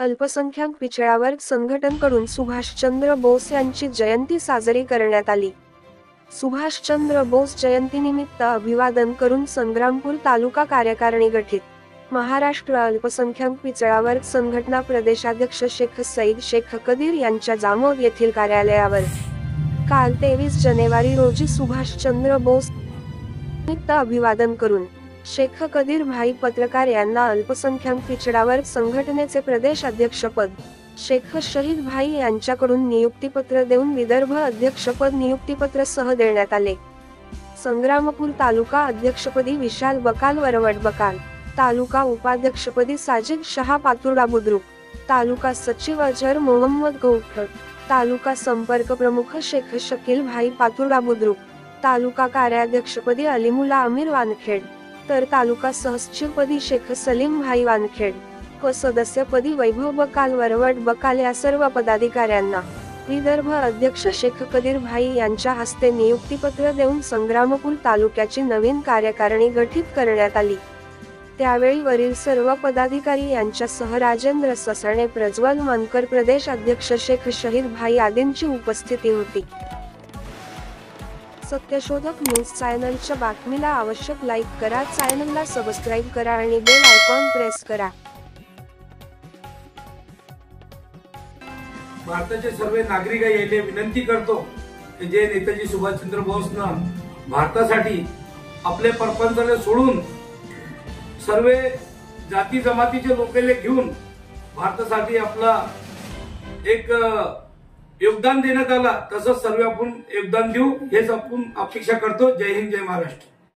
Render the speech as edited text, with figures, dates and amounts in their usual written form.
अल्पसंख्याक पिछड़ा वर्ग संघटनकडून सुभाषचंद्र बोस यांची जयंती साजरी करण्यात आली। सुभाषचंद्र बोस जयंतीनिमित्त अभिवादन करून संग्रामपूर तालुका कार्यकारिणी गठीत। महाराष्ट्र अल्पसंख्याक पिछड़ा वर्ग संघटना प्रदेशाध्यक्ष शेख सईद शेख कदीर यांच्या जामोद येथील कार्यालयावर काल 23 जानेवारी रोजी सुभाषचंद्र बोस निमित्त अभिवादन करून शेख कदीर भाई पत्रकार यांना अल्पसंख्याक पिछड़ा वर्ग संघटनेचे प्रदेश अध्यक्षपद, शेख शहीद भाई यांच्याकडून नियुक्तीपत्र देऊन विदर्भ अध्यक्षपद नियुक्तीपत्र सह देण्यात आले। संग्रामपूर तालुका अध्यक्षपदी विशाल बकाल वरवट बकाल, तालुका उपाध्यक्षपदी साजिद शहा पातुर्डा बुद्रुक, तालुका सचिव अजहर मोहम्मद गौठर, तालुका संपर्क प्रमुख शेख शकील भाई पातुर्डा बुद्रुक, तालुका कार्याध्यक्षपदी अलीमुल्ला अमीर वानखेड, तर तालुका सहसचिवपदी शेख सलीम भाई वानखेड व सदस्यपदी वैभव बकाल वरवट बकाल या सर्व पदाधिकाऱ्यांना विदर्भ अध्यक्ष शेख कदीर भाई यांच्या हस्ते नियुक्तीपत्र देऊन संग्रामपूर तालुक्याची नवीन कार्यकारिणी गठीत करण्यात आली। त्यावेळी वरील सर्व पदाधिकारी यांच्यासह राजेंद्र ससाणे, प्रज्वल मनकर, प्रदेश अध्यक्ष शेख शहीद भाई आदींची उपस्थिती होती। सत्यशोधक न्यूज चॅनलच्या बातमीला आवश्यक लाईक करा, चॅनलला सबस्क्राईब करा आणि बेल आयकॉन प्रेस करा। भारताचे सर्व नागरिक यायले विनंती करतो की जे नेताजी सुभाषचंद्र बोसनं भारतासाठी आपले परपंचाला सोडून सर्व जाती जमातीचे लोकांना घेऊन भारतासाठी आपला एक योगदान देण्यात आला, तसंच सर्व आपण योगदान देऊ हेच आपण अपेक्षा करतो। जय हिंद, जय महाराष्ट्र।